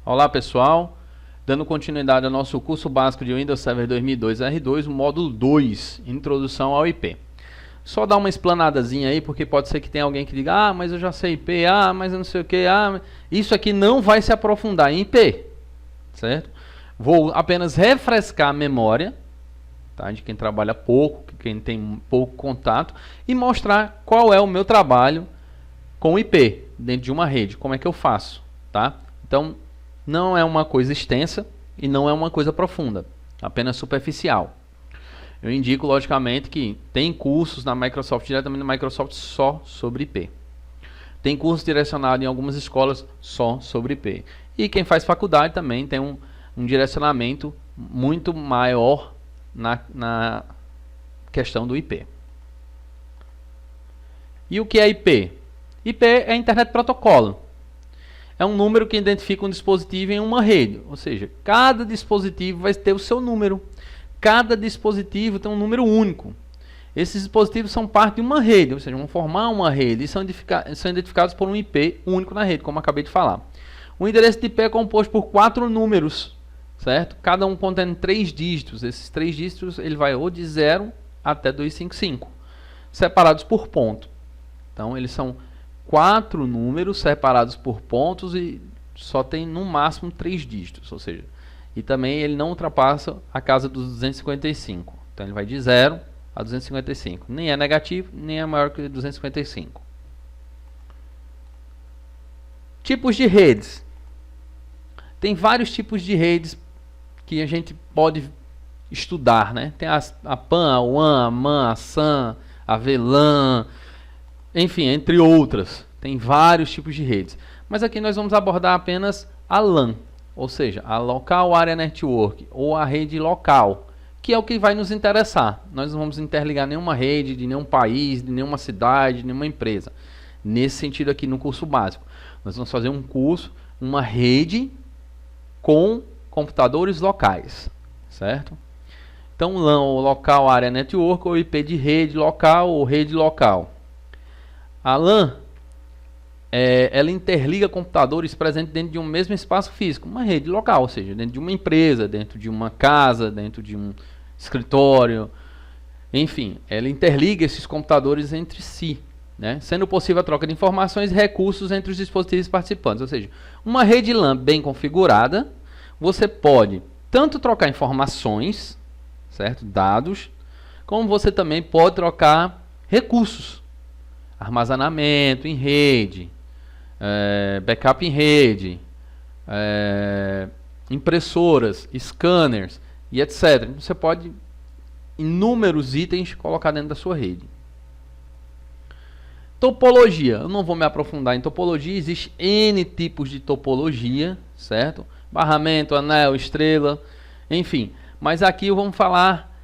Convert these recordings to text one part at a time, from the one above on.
Olá pessoal, dando continuidade ao nosso curso básico de Windows Server 2002 R2, o módulo 2, Introdução ao IP. Só dar uma explanadazinha aí, porque pode ser que tenha alguém que diga, ah, mas eu já sei IP, ah, mas eu não sei o que, ah, isso aqui não vai se aprofundar em IP, certo? Vou apenas refrescar a memória, tá, de quem trabalha pouco, quem tem pouco contato, e mostrar qual é o meu trabalho com IP dentro de uma rede, como é que eu faço, tá? Então, não é uma coisa extensa e não é uma coisa profunda, apenas superficial. Eu indico, logicamente, que tem cursos na Microsoft, diretamente na Microsoft, só sobre IP. Tem curso direcionado em algumas escolas só sobre IP. E quem faz faculdade também tem um direcionamento muito maior na questão do IP. E o que é IP? IP é Internet Protocolo. É um número que identifica um dispositivo em uma rede, ou seja, cada dispositivo vai ter o seu número. Cada dispositivo tem um número único. Esses dispositivos são parte de uma rede, ou seja, vão formar uma rede e são identificados por um IP único na rede, como acabei de falar. O endereço de IP é composto por 4 números, certo? Cada um contendo 3 dígitos. Esses 3 dígitos ele vai ou de 0 até 255, separados por ponto. Então, eles são 4 números separados por pontos e só tem no máximo 3 dígitos, ou seja, e também ele não ultrapassa a casa dos 255. Então ele vai de 0 a 255. Nem é negativo, nem é maior que 255. Tipos de redes. Tem vários tipos de redes que a gente pode estudar, né? Tem a PAN, a WAN, a MAN, a SAN, a VLAN, enfim, entre outras. Tem vários tipos de redes. Mas aqui nós vamos abordar apenas a LAN, ou seja, a Local Area Network, ou a rede local, que é o que vai nos interessar. Nós não vamos interligar nenhuma rede de nenhum país, de nenhuma cidade, de nenhuma empresa. Nesse sentido aqui no curso básico. Nós vamos fazer um curso, uma rede com computadores locais, certo? Então, LAN, ou Local Area Network, ou IP de rede local, ou rede local. A LAN, ela interliga computadores presentes dentro de um mesmo espaço físico, uma rede local, ou seja, dentro de uma empresa, dentro de uma casa, dentro de um escritório, enfim, ela interliga esses computadores entre si, né? Sendo possível a troca de informações e recursos entre os dispositivos participantes, ou seja, uma rede LAN bem configurada, você pode tanto trocar informações, certo? Dados, como você também pode trocar recursos. Armazenamento em rede, backup em rede, impressoras, scanners e etc. Você pode inúmeros itens colocar dentro da sua rede. Topologia. Eu não vou me aprofundar em topologia. Existe N tipos de topologia, certo? Barramento, anel, estrela, enfim. Mas aqui vamos falar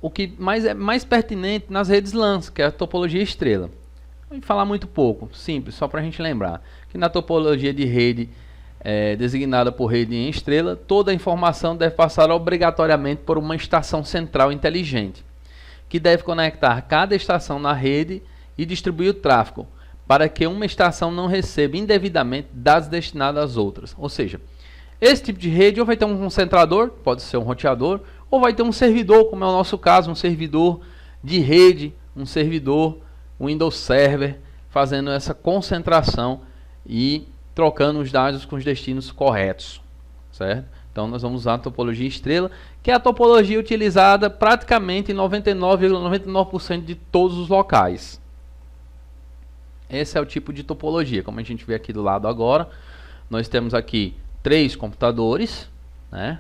o que é mais pertinente nas redes LAN, que é a topologia estrela. Vou falar muito pouco, simples, só para a gente lembrar que na topologia de rede designada por rede em estrela, toda a informação deve passar obrigatoriamente por uma estação central inteligente, que deve conectar cada estação na rede e distribuir o tráfego, para que uma estação não receba indevidamente dados destinados às outras. Ou seja, esse tipo de rede ou vai ter um concentrador, pode ser um roteador, ou vai ter um servidor, como é o nosso caso, um servidor de rede, um servidor Windows Server, fazendo essa concentração e trocando os dados com os destinos corretos, certo? Então nós vamos usar a topologia estrela, que é a topologia utilizada praticamente em 99,99% de todos os locais. Esse é o tipo de topologia, como a gente vê aqui do lado agora. Nós temos aqui 3 computadores, né?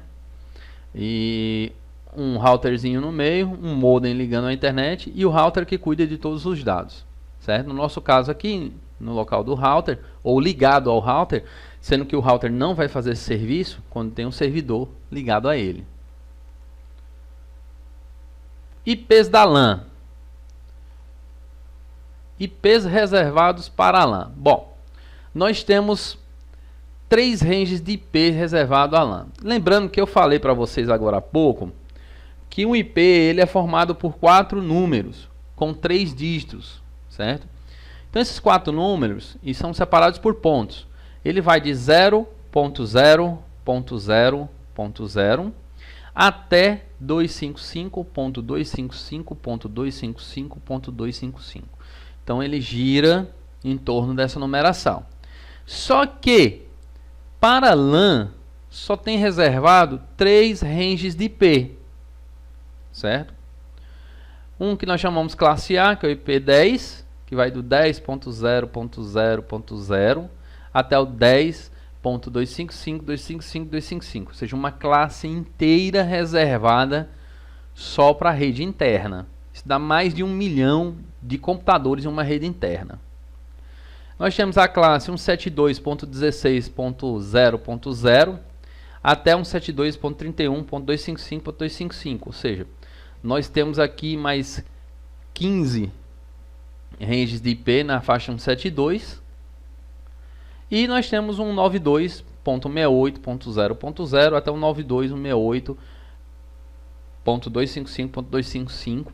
E um routerzinho no meio, um modem ligando à internet e o router que cuida de todos os dados, certo? No nosso caso aqui, no local do router, ou ligado ao router, sendo que o router não vai fazer esse serviço quando tem um servidor ligado a ele. IPs da LAN. IPs reservados para a LAN. Bom, nós temos 3 ranges de IP reservado à LAN. Lembrando que eu falei para vocês agora há pouco que um IP ele é formado por 4 números com 3 dígitos, certo? Então esses 4 números e são separados por pontos. Ele vai de 0 255.0.0.0 até 255.255.255.255. Então ele gira em torno dessa numeração. Só que para LAN só tem reservado 3 ranges de IP, certo? Um que nós chamamos classe A, que é o IP 10, que vai do 10.0.0.0.0 até o 10.255.255.255, ou seja, uma classe inteira reservada só para a rede interna. Isso dá mais de 1 milhão de computadores em uma rede interna. Nós temos a classe 172.16.0.0 até 172.31.255.255, ou seja, nós temos aqui mais 15 ranges de IP na faixa 172 e nós temos um 92.68.0.0 até um 92.168.255.255,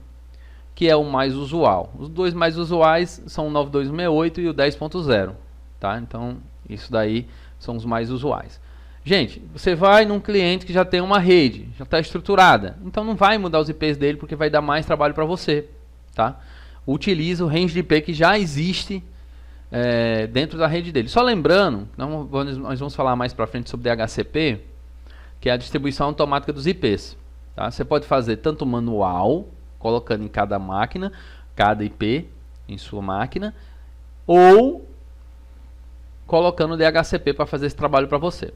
que é o mais usual. Os dois mais usuais são o 92.168 e o 10.0, tá? Então, isso daí são os mais usuais. Gente, você vai num cliente que já tem uma rede, já está estruturada, então não vai mudar os IPs dele porque vai dar mais trabalho para você, tá? Utiliza o range de IP que já existe dentro da rede dele. Só lembrando, nós vamos falar mais para frente sobre DHCP, que é a distribuição automática dos IPs, tá? Você pode fazer tanto manual, colocando em cada máquina, cada IP em sua máquina, ou colocando o DHCP para fazer esse trabalho para você.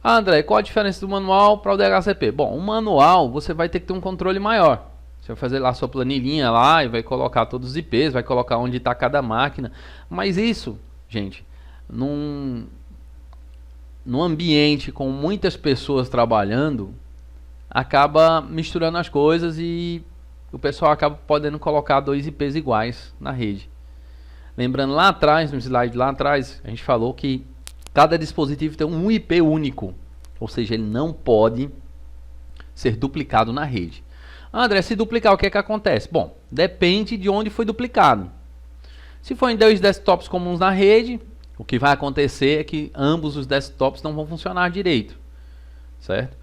Ah, André, qual a diferença do manual para o DHCP? Bom, o manual você vai ter que ter um controle maior. Você vai fazer lá a sua planilhinha lá e vai colocar todos os IPs, vai colocar onde está cada máquina. Mas isso, gente, num ambiente com muitas pessoas trabalhando, acaba misturando as coisas e o pessoal acaba podendo colocar 2 IPs iguais na rede. Lembrando lá atrás, no slide lá atrás, a gente falou que cada dispositivo tem um IP único, ou seja, ele não pode ser duplicado na rede. André, se duplicar, o que é que acontece? Bom, depende de onde foi duplicado. Se for em 2 desktops comuns na rede, o que vai acontecer é que ambos os desktops não vão funcionar direito, certo?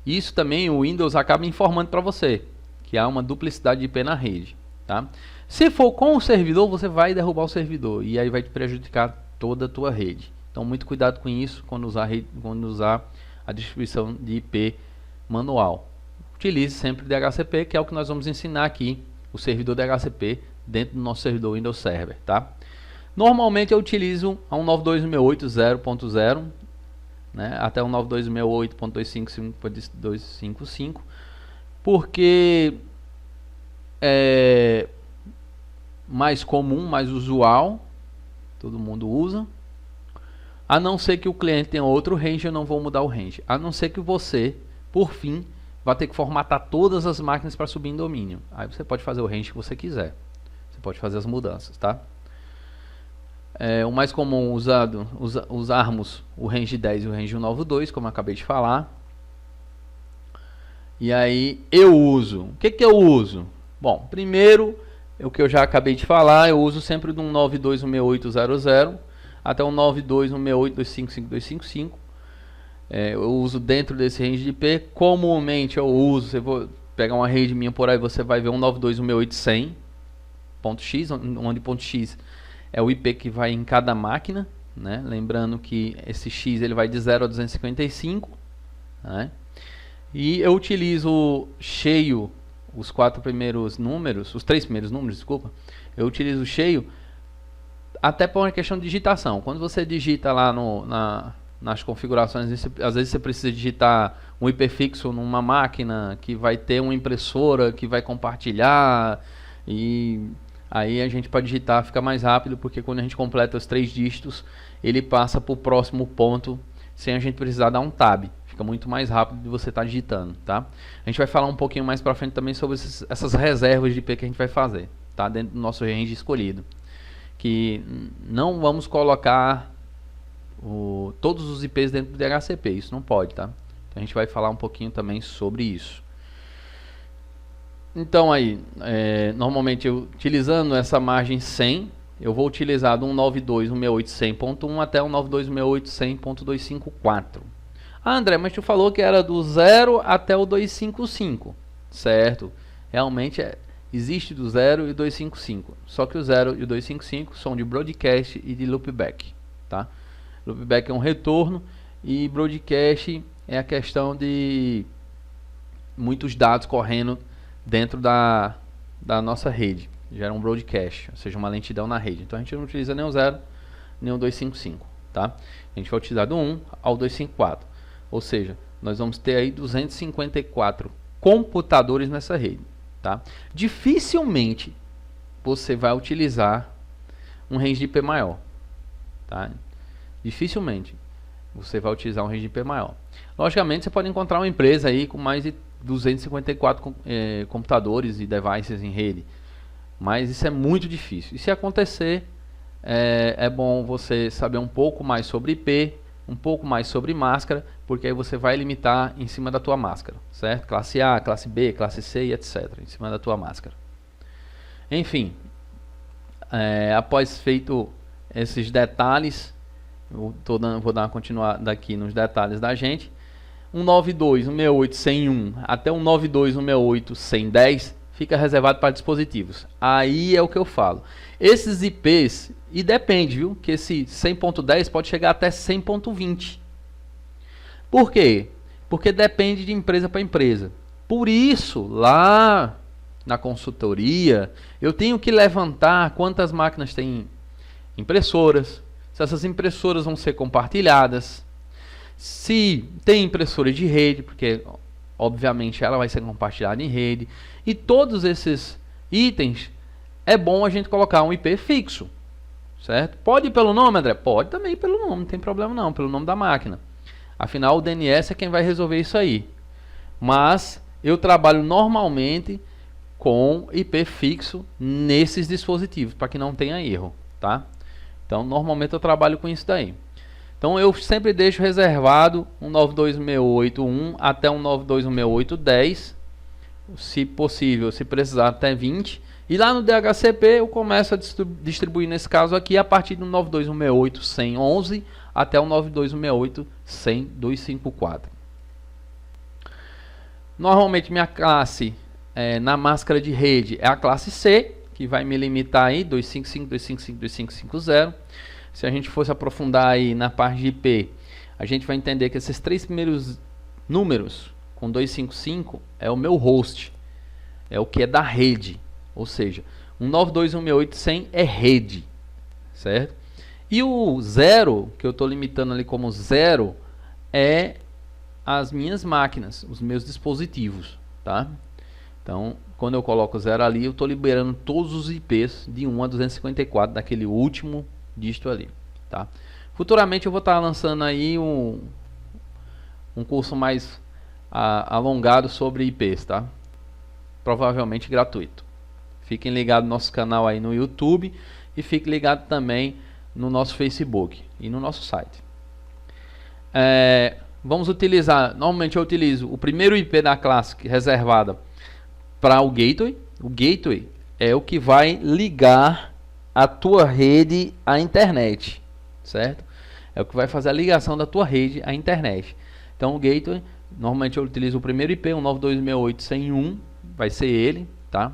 Isso também o Windows acaba informando para você, que há uma duplicidade de IP na rede, tá? Se for com o servidor, você vai derrubar o servidor e aí vai te prejudicar toda a tua rede. Então, muito cuidado com isso quando usar a distribuição de IP manual. Utilize sempre DHCP, que é o que nós vamos ensinar aqui, o servidor DHCP dentro do nosso servidor Windows Server, tá? Normalmente eu utilizo a 192.168.0.0, né, até o 92.168.255.255, porque é mais comum, mais usual, todo mundo usa. A não ser que o cliente tenha outro range, eu não vou mudar o range. A não ser que você, por fim, vai ter que formatar todas as máquinas para subir em domínio. Aí você pode fazer o range que você quiser. Você pode fazer as mudanças, tá? O mais comum usarmos o range 10 e o range 192, como eu acabei de falar. E aí eu uso. O que eu uso? Bom, primeiro, o que eu já acabei de falar, eu uso sempre de um 92.168.0.0 até um 92.168.255.255. Eu uso dentro desse range de IP. Comumente eu uso, você vai pegar uma rede minha por aí, você vai ver um 92.168.100.x, onde .x é o IP que vai em cada máquina, né? Lembrando que esse X ele vai de 0 a 255, né? E eu utilizo cheio os 3 primeiros números, desculpa. Eu utilizo cheio até por uma questão de digitação. Quando você digita lá nas configurações, às vezes você precisa digitar um IP fixo numa máquina que vai ter uma impressora que vai compartilhar, e aí a gente pode digitar, fica mais rápido, porque quando a gente completa os 3 dígitos, ele passa para o próximo ponto sem a gente precisar dar um tab. Fica muito mais rápido de você estar digitando, tá? A gente vai falar um pouquinho mais para frente também sobre essas reservas de IP que a gente vai fazer, tá? Dentro do nosso range escolhido. Que não vamos colocar todos os IPs dentro do DHCP, isso não pode, tá? Então a gente vai falar um pouquinho também sobre isso. Então aí, normalmente eu utilizando essa margem 100, eu vou utilizar do 192.168.100.1 até o 192.168.100.254. Ah, André, mas tu falou que era do 0 até o 255, certo? Realmente existe do 0 e 255, só que o 0 e o 255 são de broadcast e de loopback, tá? Loopback é um retorno e broadcast é a questão de muitos dados correndo dentro da nossa rede. Gera um broadcast, ou seja, uma lentidão na rede. Então a gente não utiliza nem o 0, nem o 255, tá? A gente vai utilizar do 1 ao 254. Ou seja, nós vamos ter aí 254 computadores nessa rede, tá? Dificilmente você vai utilizar um range de IP maior, tá? Dificilmente você vai utilizar um range de IP maior. Logicamente, você pode encontrar uma empresa aí com mais de 254 computadores e devices em rede, mas isso é muito difícil. E se acontecer, é bom você saber um pouco mais sobre IP, um pouco mais sobre máscara, porque aí você vai limitar em cima da tua máscara, certo? Classe A, classe B, classe C e etc. em cima da tua máscara. Enfim, após feito esses detalhes, vou dar uma continuada aqui nos detalhes da gente. 192.168.100.1 até 192.168.110 fica reservado para dispositivos. Aí é o que eu falo. Esses IPs, e depende, viu? Que esse 100.10 pode chegar até 100.20. Por quê? Porque depende de empresa para empresa. Por isso, lá na consultoria, eu tenho que levantar quantas máquinas tem impressoras, se essas impressoras vão ser compartilhadas, se tem impressora de rede, porque obviamente ela vai ser compartilhada em rede, e todos esses itens é bom a gente colocar um IP fixo, certo? Pode ir pelo nome, André? Pode também ir pelo nome, não tem problema não, pelo nome da máquina. Afinal, o DNS é quem vai resolver isso aí. Mas eu trabalho normalmente com IP fixo nesses dispositivos, para que não tenha erro, tá? Então, normalmente eu trabalho com isso daí. Então, eu sempre deixo reservado um 92.168.1 até um 92.168.10, se possível, se precisar até 20. E lá no DHCP eu começo a distribuir, nesse caso aqui, a partir do 92.168.100.11 até o 92.168.100.254. Normalmente minha classe na máscara de rede é a classe C, que vai me limitar aí 255, 255, 2550. Se a gente fosse aprofundar aí na parte de IP, a gente vai entender que esses três primeiros números com 255 é o meu host, é o que é da rede, ou seja, um 92.168.100 é rede, certo? E o 0, que eu estou limitando ali como 0, é as minhas máquinas, os meus dispositivos, tá? Então, quando eu coloco 0 ali, eu estou liberando todos os IPs de 1 a 254 daquele último dígito ali, tá? Futuramente eu vou estar lançando aí um curso mais alongado sobre IPs, tá? Provavelmente gratuito. Fiquem ligados no nosso canal aí no YouTube e fiquem ligados também no nosso Facebook e no nosso site. Vamos utilizar, normalmente eu utilizo o primeiro IP da classe reservada para o gateway. O gateway é o que vai ligar a tua rede à internet, certo? É o que vai fazer a ligação da tua rede à internet. Então o gateway, normalmente eu utilizo o primeiro IP, 192.168.100.1, vai ser ele, tá?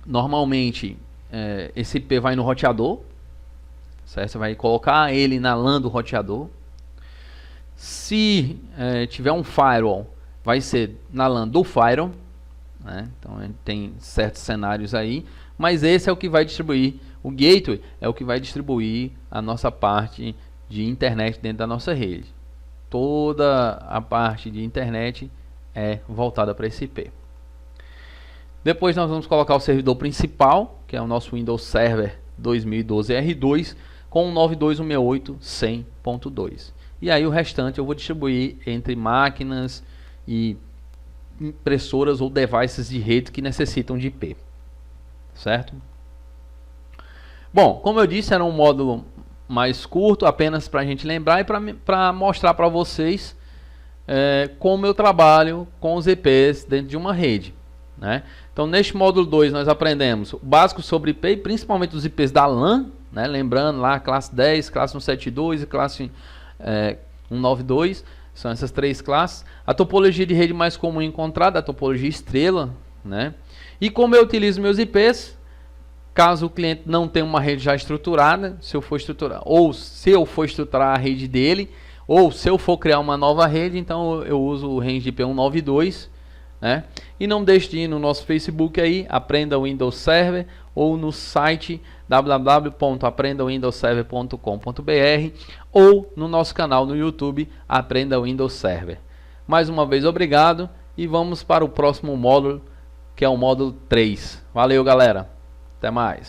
Normalmente esse IP vai no roteador, certo? Você vai colocar ele na LAN do roteador. Se tiver um firewall, vai ser na LAN do firewall, né? Então a gente tem certos cenários aí, mas esse é o que vai distribuir, o gateway é o que vai distribuir a nossa parte de internet dentro da nossa rede. Toda a parte de internet é voltada para esse IP. Depois nós vamos colocar o servidor principal, que é o nosso Windows Server 2012 R2 com 92.168.100.2. E aí o restante eu vou distribuir entre máquinas e impressoras ou devices de rede que necessitam de IP, certo? Bom, como eu disse, era um módulo mais curto, apenas para a gente lembrar e para mostrar para vocês como eu trabalho com os IPs dentro de uma rede, né? Então, neste módulo 2, nós aprendemos o básico sobre IP, principalmente os IPs da LAN, né? Lembrando lá, classe 10, classe 172 e classe 192, são essas três classes. A topologia de rede mais comum encontrada, a topologia estrela, né? E como eu utilizo meus IPs, caso o cliente não tenha uma rede já estruturada, se eu for estruturar, ou se eu for estruturar a rede dele, ou se eu for criar uma nova rede, então eu uso o range IP 192, né? E não deixe de ir no nosso Facebook aí, Aprenda Windows Server, ou no site www.aprendawindowserver.com.br ou no nosso canal no YouTube, Aprenda Windows Server. Mais uma vez, obrigado e vamos para o próximo módulo, que é o módulo 3. Valeu, galera! Até mais!